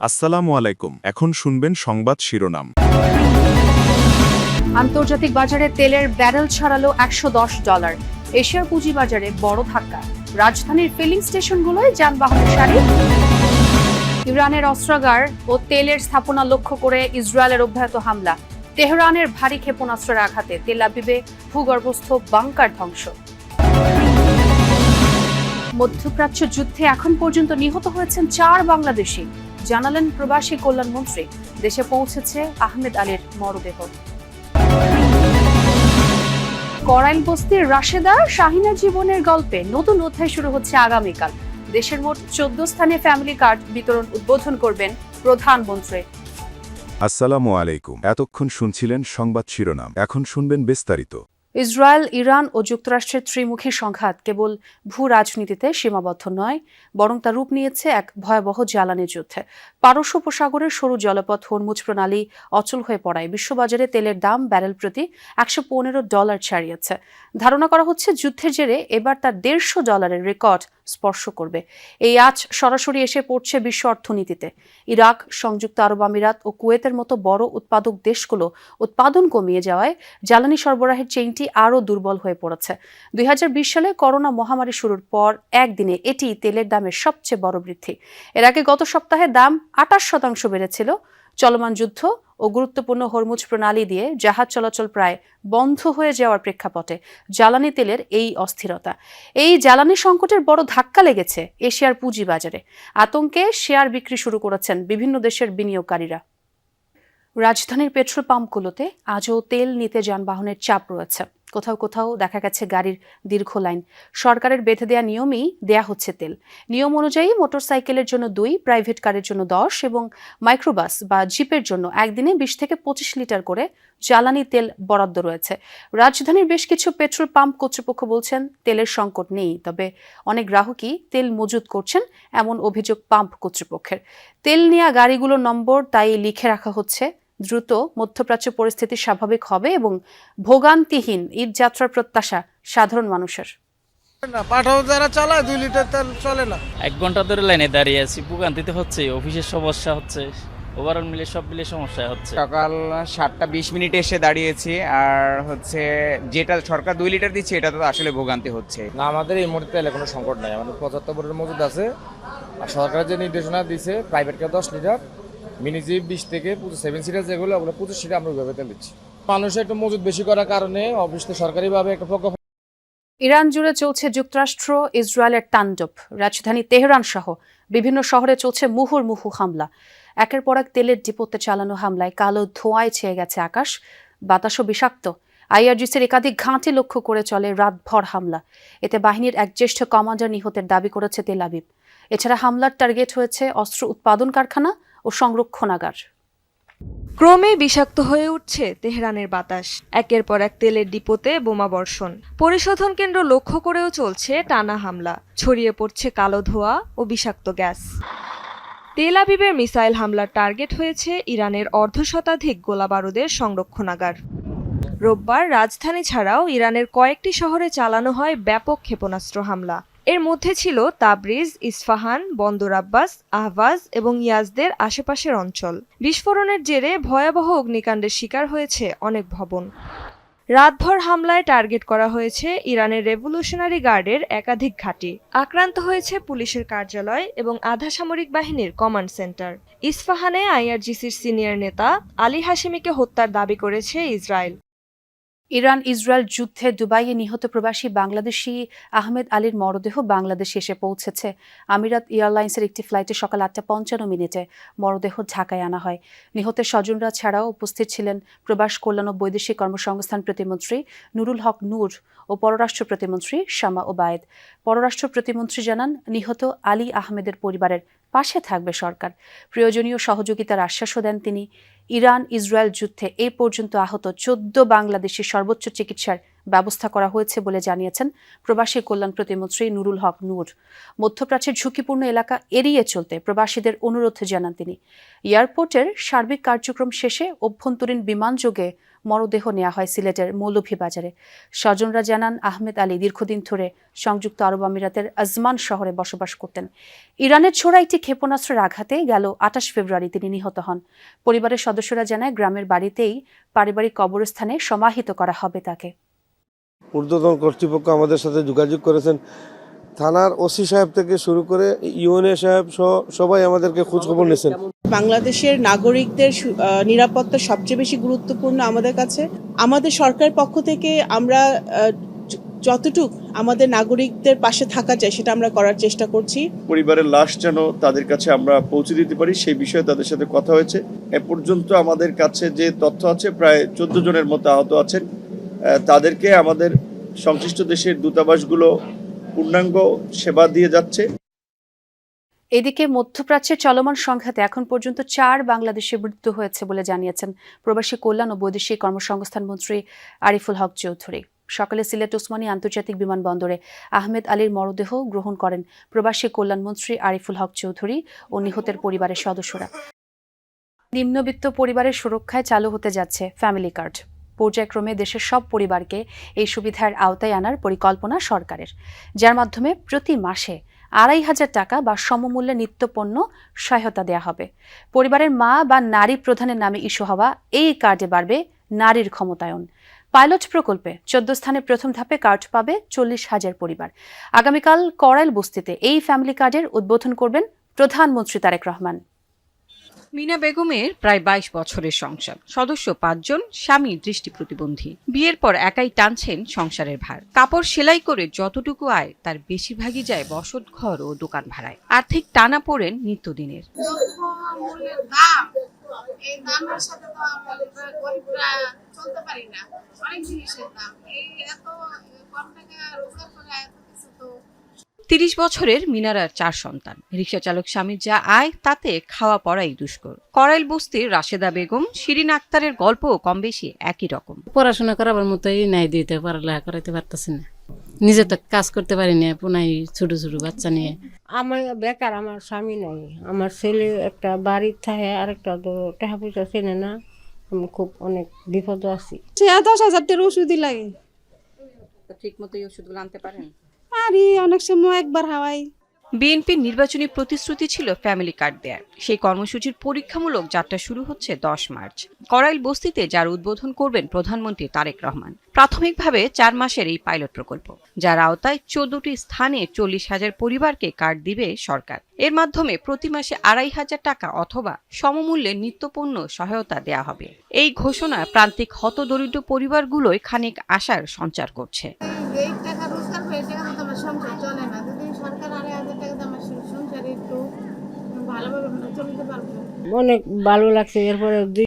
আসসালামু আলাইকুম। এখন শুনবেন সংবাদ শিরোনাম। আন্তর্জাতিক বাজারে তেলের ব্যারেল ছাড়ালো $110। এশিয়ার পুঁজিবাজারে বড় ধাক্কা। রাজধানীর ফিলিং স্টেশনগুলোয় যানবাহনের সারি। ইরানের অস্ত্রাগার ও তেলের স্থাপনা লক্ষ্য করে ইসরায়েলের অব্যাহত হামলা। তেহরানের ভারী ক্ষেপণাস্ত্রের আঘাতে তেল আবিবে ভূগর্ভস্থ বাংকার ধ্বংস। মধ্যপ্রাচ্য যুদ্ধে এখন পর্যন্ত নিহত হয়েছেন 4 বাংলাদেশি, জানালেন প্রবাসী কল্যাণমন্ত্রী। দেশে পৌঁছেছে আহমেদ আলীর মরদেহ। করাইল বস্তির রাশেদা শাহিনা জীবনের গল্পে নতুন অধ্যায় শুরু হচ্ছে আগামীকাল। দেশের মোট 14 স্থানে ফ্যামিলি কার্ড বিতরণ উদ্বোধন করবেন প্রধানমন্ত্রী। আসসালামু আলাইকুম। এতক্ষণ শুনছিলেন সংবাদ শিরোনাম, এখন শুনবেন বিস্তারিত। ইসরায়েল, ইরান ও যুক্তরাষ্ট্রের ত্রিমুখী সংঘাত কেবল ভূ রাজনীতিতে সীমাবদ্ধ নয়, বরং তা রূপ নিয়েছে এক ভয়াবহ জ্বালানি যুদ্ধে। পারস্য উপসাগরের সরু জলপথ হরমুজ প্রণালী অচল হয়ে পড়ায় বিশ্ববাজারে তেলের দাম ব্যারেল প্রতি $115 ছাড়িয়েছে। ধারণা করা হচ্ছে যুদ্ধের জেরে এবার তা $150 রেকর্ড স্পর্শ করবে। এই আজ সরাসরি এসে পড়ছে বিশ্ব অর্থনীতিতে। ইরাক, সংযুক্ত আরব আমিরাত ও কুয়েতের মতো বড় উৎপাদক দেশগুলো উৎপাদন কমিয়ে যাওয়ায় জ্বালানি সরবরাহের চেইনটি আরও দুর্বল হয়ে পড়েছে। 2020 সালে করোনা মহামারী শুরুর পর একদিনে এটি তেলের দামের সবচেয়ে বড় বৃদ্ধি। এর আগে গত সপ্তাহে দাম 28% বেড়েছিল। চলমান যুদ্ধ ও গুরুত্বপূর্ণ হরমুজ প্রণালী দিয়ে জাহাজ চলাচল প্রায় বন্ধ হয়ে যাওয়ার প্রেক্ষাপটে জ্বালানি তেলের এই অস্থিরতা। এই জ্বালানি সংকটের বড় ধাক্কা লেগেছে এশিয়ার পুঁজিবাজারে। আতঙ্কে শেয়ার বিক্রি শুরু করেছেন বিভিন্ন দেশের বিনিয়োগকারীরা। রাজধানীর পেট্রোল পাম্পগুলোতে আজও তেল নিতে যানবাহনের চাপ রয়েছে। কোথাও কোথাও দেখা গেছে গাড়ির দীর্ঘ লাইন। সরকারের বেঁধে দেওয়া নিয়মেই দেয়া হচ্ছে তেল। নিয়ম অনুযায়ী মোটরসাইকেলের জন্য 2, প্রাইভেট কারের জন্য 10 এবং মাইক্রোবাস বা জিপের জন্য একদিনে 20 থেকে 25 লিটার করে জ্বালানি তেল বরাদ্দ রয়েছে। রাজধানীর বেশ কিছু পেট্রোল পাম্প কর্তৃপক্ষ বলছেন তেলের সংকট নেই, তবে অনেক গ্রাহকই তেল মজুত করছেন, এমন অভিযোগ পাম্প কর্তৃপক্ষের। তেল নেওয়া গাড়িগুলোর নম্বর তাই লিখে রাখা হচ্ছে। দ্রুত মধ্যপ্রাচ্য পরিস্থিতি স্বাভাবিক হবে এবং ভোগান্তিহীন ঈদ যাত্রার প্রত্যাশা সাধারণ মানুষের। পাঠাও যারা চালায় 2 লিটার তেল চলে না। 1 ঘন্টা ধরে লাইনে দাঁড়িয়ে আছি, ভোগান্তিতে হচ্ছে, অফিসের সমস্যা হচ্ছে, ওভারঅল মিলে সব মিলে সমস্যা হচ্ছে। সকাল 7টা 20 মিনিটে এসে দাঁড়িয়েছি, আর হচ্ছে যেটা সরকার 2 লিটার দিচ্ছে এটা তো আসলে ভোগান্তি হচ্ছে না, আমাদের এই মুহূর্তে তেলে কোনো সংকট নাই। আমাদের 75 বছরের মজুদ আছে। আর সরকার যে নির্দেশনা দিচ্ছে private car 10 litre, mini jeep 20 থেকে 7 সিটার যেগুলো ওগুলো 25 সিটার আমরা ওইভাবে তেল দিচ্ছি। মানুষের একটু মজুদ বেশি করার কারণে অবশ্যই সরকারিভাবে একটা প্রজ্ঞা। ইরান জুড়ে চলছে যুক্তরাষ্ট্র ইসরায়েলের তাণ্ডব। রাজধানী তেহরান সহ বিভিন্ন শহরে চলছে মুহুর্মুহু হামলা। একের পর এক তেলের ডিপোতে চালানো হামলায় কালো ধোঁয়ায় ছেয়ে গেছে আকাশ, বাতাসও বিষাক্ত। আইআরজিসির একাধিক ঘাঁটি লক্ষ্য করে চলে রাতভর হামলা। এতে বাহিনীর এক জ্যেষ্ঠ কমান্ডার নিহতের দাবি করেছে তেল আবিব। এছাড়া হামলার টার্গেট হয়েছে অস্ত্র উৎপাদন কারখানা ও সংরক্ষণাগার। ক্রমে বিষাক্ত হয়ে উঠছে তেহরানের বাতাস। একের পর এক তেলের ডিপোতে বোমা বর্ষণ, পরিশোধন কেন্দ্র লক্ষ্য করেও চলছে টানা হামলা। ছড়িয়ে পড়ছে কালো ধোঁয়া ও বিষাক্ত গ্যাস। তেল আবিবের মিসাইল হামলার টার্গেট হয়েছে ইরানের অর্ধশতাধিক গোলাবারুদের সংরক্ষণাগার। রোববার রাজধানী ছাড়াও ইরানের কয়েকটি শহরে চালানো হয় ব্যাপক ক্ষেপণাস্ত্র হামলা। এর মধ্যে ছিল তাবরিজ, ইস্ফাহান, বন্দর আব্বাস, আহভাজ এবং ইয়াজদের আশেপাশের অঞ্চল। বিস্ফোরণের জেরে ভয়াবহ অগ্নিকাণ্ডের শিকার হয়েছে অনেক ভবন। রাতভর হামলায় টার্গেট করা হয়েছে ইরানের রেভলিউশনারি গার্ডের একাধিক ঘাঁটি। আক্রান্ত হয়েছে পুলিশের কার্যালয় এবং আধা সামরিক বাহিনীর কমান্ড সেন্টার। ইস্ফাহানে আইআরজিসির সিনিয়র নেতা আলী হাশেমিকে হত্যার দাবি করেছে ইসরায়েল। ইরান ইসরায়েল যুদ্ধে দুবাইয়ে নিহত প্রবাসী বাংলাদেশি আহমেদ আলীর মরদেহ বাংলাদেশে এসে পৌঁছেছে। আমিরাত এয়ারলাইন্সের একটি ফ্লাইটে সকাল 8:55 মরদেহ ঢাকায় আনা হয়। নিহতের স্বজনরা ছাড়াও উপস্থিত ছিলেন প্রবাস কল্যাণ ও বৈদেশিক কর্মসংস্থান প্রতিমন্ত্রী নুরুল হক নূর ও পররাষ্ট্র প্রতিমন্ত্রী শামা ওবায়েদ। পররাষ্ট্র প্রতিমন্ত্রী জানান, নিহত আলী আহমেদের পরিবারের পাশে থাকবে সরকার। প্রয়োজনীয় সহযোগিতার আশ্বাসও দেন তিনি। ইরান ইসরায়েল যুদ্ধে এই পর্যন্ত আহত 14 বাংলাদেশি সর্বোচ্চ চিকিৎসার ব্যবস্থা করা হয়েছে বলে জানিয়েছেন প্রবাসী কল্যাণ প্রতিমন্ত্রী নুরুল হক নূর। মধ্যপ্রাচ্যের ঝুঁকিপূর্ণ এলাকা এড়িয়ে চলতে প্রবাসীদের অনুরোধ জানান তিনি। এয়ারপোর্টের সার্বিক কার্যক্রম শেষে অভ্যন্তরীণ বিমানযোগে মরদেহ নেওয়া হয় সিলেটের মৌলভীবাজারে। স্বজনরা জানান, আহমেদ আলী দীর্ঘদিন ধরে সংযুক্ত আরব আমিরাতের আজমান শহরে বসবাস করতেন। ইরানের ছোড়া একটি ক্ষেপণাস্ত্রের আঘাতে গেল ২৮ ফেব্রুয়ারি তিনি নিহত হন। পরিবারের সদস্যরা জানায়, গ্রামের বাড়িতেই পারিবারিক কবরস্থানে সমাহিত করা হবে তাকে। ঊর্ধ্বতন কর্তৃপক্ষ আমাদের সাথে যোগাযোগ করেছেন। থানার ওসি সাহেব থেকে শুরু করে ইউএনএ সাহেব সবাই আমাদেরকে খোঁজখবর নিয়েছেন। বাংলাদেশের নাগরিকদের নিরাপত্তা সবচেয়ে বেশি গুরুত্বপূর্ণ আমাদের কাছে। আমাদের সরকারের পক্ষ থেকে আমরা যতটুকু আমাদের নাগরিকদের পাশে থাকা যায় সেটা আমরা করার চেষ্টা করছি। পরিবারের লাশ যেন তাদের কাছে আমরা পৌঁছে দিতে পারি সেই বিষয়ে তাদের সাথে কথা হয়েছে। এ পর্যন্ত আমাদের কাছে যে তথ্য আছে, প্রায় ১৪ জনের মতো আহত আছেন। তাদেরকে আমাদের সংশ্লিষ্ট দেশের দূতাবাসগুলো পূর্ণাঙ্গ সেবা দিয়ে যাচ্ছে। এদিকে মধ্যপ্রাচ্যের চলমান সংঘাতে এখন পর্যন্ত ৪ বাংলাদেশি মৃত্যু হয়েছে বলে জানিয়েছেন প্রবাসী কল্যাণ ও বৈদেশিক কর্মসংস্থান মন্ত্রী আরিফুল হক চৌধুরী। সকালে সিলেট ওসমানী আন্তর্জাতিক বিমানবন্দরে আহমেদ আলীর মরদেহ গ্রহণ করেন প্রবাসী কল্যাণ মন্ত্রী আরিফুল হক চৌধুরী ও নিহতের পরিবারের সদস্যরা। নিম্নবিত্ত পরিবারের সুরক্ষায় চালু হতে যাচ্ছে ফ্যামিলি কার্ড। পর্যায়ক্রমে দেশের সব পরিবারকে এই সুবিধার আওতায় আনার পরিকল্পনা সরকারের, যার মাধ্যমে প্রতি মাসে ২৫০০ টাকা বা সমমূল্যে নিত্যপণ্য সহায়তা দেওয়া হবে। পরিবারের মা বা নারী প্রধানের নামে ইস্যু হওয়া এই কার্ডে বাড়বে নারীর ক্ষমতায়ন। পাইলট প্রকল্পে ১৪ স্থানে প্রথম ধাপে কার্ড পাবে ৪০,০০০ পরিবার। আগামীকাল করাইল বস্তিতে এই ফ্যামিলি কার্ডের উদ্বোধন করবেন প্রধানমন্ত্রী তারেক রহমান। মিনা বেগমের প্রায় ২২ বছরের সংসার, সদস্য ৫ জন, স্বামী দৃষ্টি প্রতিবন্ধী। বিয়ের পর একাই টানছেন সংসারের ভার। কাপড় সেলাই করে যতটুকু আয় তার বেশিরভাগই যায় বসত ঘর ও দোকান ভাড়ায়। আর্থিক টানা পড়েন নিত্যদিনের। এই দামের সাথে তো আমরা গরিবরা চলতে পারি না। অনেক জিনিসের দাম, এই এত কম টাকা রোজগার করে এত কিছু তো। ৩০ বছরের মিনারার ৪ সন্তান। রিকশা চালক স্বামীর যা আয় তাতে খাওয়া পড়াই দুষ্কর। করাইল বস্তির রাশেদা বেগম, শিরিন আক্তারের গল্প কম বেশি একই রকম। পড়াশোনা করাবার মতোই নাই, দিতে পড়ালেখা করাইতে পারতেছি না, নিজে তো কাজ করতে পারি না, পুনাই ছোট ছোট বাচ্চা নিয়ে। আমার বেকার, আমার স্বামী নাই, আমার ছেলে একটা বাড়ির থাকে, আরেকটা তো টাকা পয়সা চেনে না। আমি খুব অনেক বিপদ আছি। ১০,০০০ টাকার ওষুধই লাগে। ঠিক মতো এই ওষুধগুলো আনতে পারেন? আরে অনেক সময় একবার হাওয়াই। বিএনপির নির্বাচনী প্রতিশ্রুতি ছিল ফ্যামিলি কার্ড দেয়ার। সেই কর্মসূচির পরীক্ষামূলক যাত্রা শুরু হচ্ছে ১০ মার্চ। করাইল বস্তিতে যার উদ্বোধন করবেন প্রধানমন্ত্রী তারেক রহমান। প্রাথমিকভাবে ৪ মাসের এই পাইলট প্রকল্প, যার আওতায় ১৪টি স্থানে ৪০,০০০ পরিবারকে কার্ড দিবে সরকার। এর মাধ্যমে প্রতি মাসে ২৫০০ টাকা অথবা সমমূল্যে নিত্যপণ্য সহায়তা দেয়া হবে। এই ঘোষণা প্রান্তিক হতদরিদ্র পরিবারগুলোয় খানিক আশার সঞ্চার করছে। এই টাকা রোজগার করে টাকা তো আমার সংসার চলে না। যদি সরকার ২৫০০ টাকা দিয়ে আমার সংসারে একটু ভালোভাবে চলতে পারবো। অনেক ভালো লাগছে। এরপরে